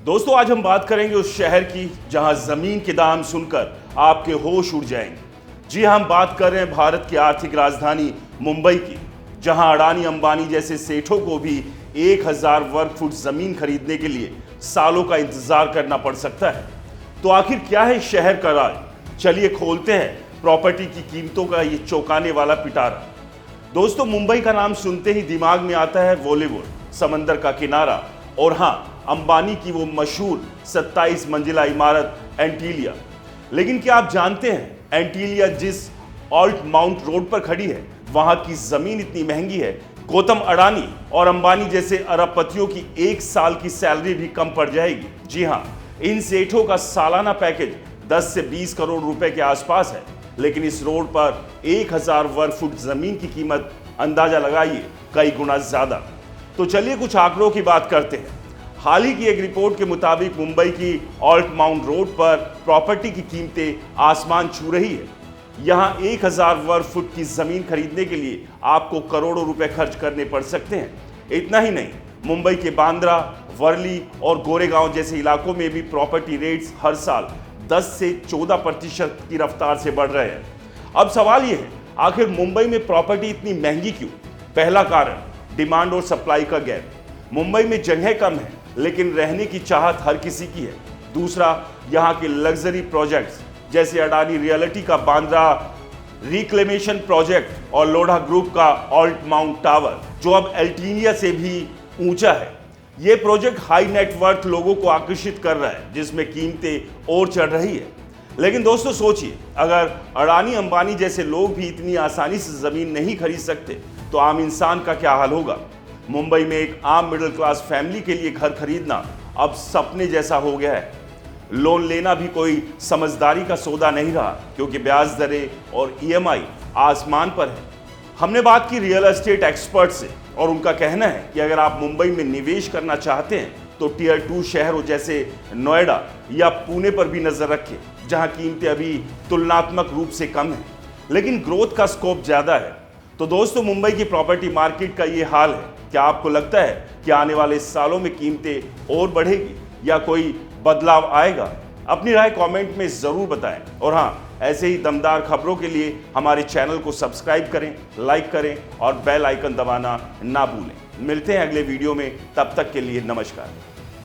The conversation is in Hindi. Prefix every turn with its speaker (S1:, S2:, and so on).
S1: दोस्तों आज हम बात करेंगे उस शहर की जहां जमीन के दाम सुनकर आपके होश उड़ जाएंगे। जी हाँ, हम बात कर रहे हैं भारत की आर्थिक राजधानी मुंबई की, जहां अडानी अंबानी जैसे सेठों को भी 1000 वर्ग फुट जमीन खरीदने के लिए सालों का इंतजार करना पड़ सकता है। तो आखिर क्या है शहर का राज? चलिए खोलते हैं प्रॉपर्टी की कीमतों का ये चौंकाने वाला पिटारा। दोस्तों मुंबई का नाम सुनते ही दिमाग में आता है बॉलीवुड, समंदर का किनारा और हाँ, अंबानी की वो मशहूर 27 मंजिला इमारत एंटीलिया। लेकिन क्या आप जानते हैं एंटीलिया जिस ऑल्ट माउंट रोड पर खड़ी है, वहां की जमीन इतनी महंगी है, गौतम अडानी और अंबानी जैसे अरबपतियों की एक साल की सैलरी भी कम पड़ जाएगी। जी हाँ, इन सेठों का सालाना पैकेज 10 से 20 करोड़ रुपए के आसपास है। लेकिन इस रोड पर 1000 वर्ग फुट जमीन की कीमत अंदाजा लगाइए कई गुना ज्यादा। तो चलिए कुछ आंकड़ों की बात करते हैं। हाल ही की एक रिपोर्ट के मुताबिक मुंबई की ऑल्ट माउंट रोड पर प्रॉपर्टी की कीमतें आसमान छू रही है। यहां 1000 वर्ग फुट की जमीन खरीदने के लिए आपको करोड़ों रुपए खर्च करने पड़ सकते हैं। इतना ही नहीं, मुंबई के बांद्रा, वर्ली और गोरेगांव जैसे इलाकों में भी प्रॉपर्टी रेट्स हर साल 10 से 14% की रफ्तार से बढ़ रहे हैं। अब सवाल यह है, आखिर मुंबई में प्रॉपर्टी इतनी महंगी क्यों? पहला कारण डिमांड और सप्लाई का गैप। मुंबई में जगह कम है लेकिन रहने की चाहत हर किसी की है। दूसरा, यहाँ के लग्जरी प्रोजेक्ट्स जैसे अडानी रियलिटी का बांद्रा रिक्लेमेशन प्रोजेक्ट और लोढ़ा ग्रुप का ऑल्ट माउंट टावर, जो अब एंटीलिया से भी ऊंचा है। ये प्रोजेक्ट हाई नेटवर्थ लोगों को आकर्षित कर रहा है, जिसमें कीमतें और चढ़ रही है। लेकिन दोस्तों सोचिए, अगर अडानी अंबानी जैसे लोग भी इतनी आसानी से जमीन नहीं खरीद सकते तो आम इंसान का क्या हाल होगा? मुंबई में एक आम मिडिल क्लास फैमिली के लिए घर खरीदना अब सपने जैसा हो गया है। लोन लेना भी कोई समझदारी का सौदा नहीं रहा, क्योंकि ब्याज दरें और ईएमआई आसमान पर है। हमने बात की रियल एस्टेट एक्सपर्ट से और उनका कहना है कि अगर आप मुंबई में निवेश करना चाहते हैं तो टियर 2 शहरों जैसे नोएडा या पुणे पर भी नजर रखें, जहां कीमतें अभी तुलनात्मक रूप से कम हैं लेकिन ग्रोथ का स्कोप ज्यादा है। तो दोस्तों मुंबई की प्रॉपर्टी मार्केट का ये हाल है। क्या आपको लगता है कि आने वाले सालों में कीमतें और बढ़ेगी या कोई बदलाव आएगा? अपनी राय कमेंट में जरूर बताएं और हाँ, ऐसे ही दमदार खबरों के लिए हमारे चैनल को सब्सक्राइब करें, लाइक करें और बेल आइकन दबाना ना भूलें। मिलते हैं अगले वीडियो में, तब तक के लिए नमस्कार।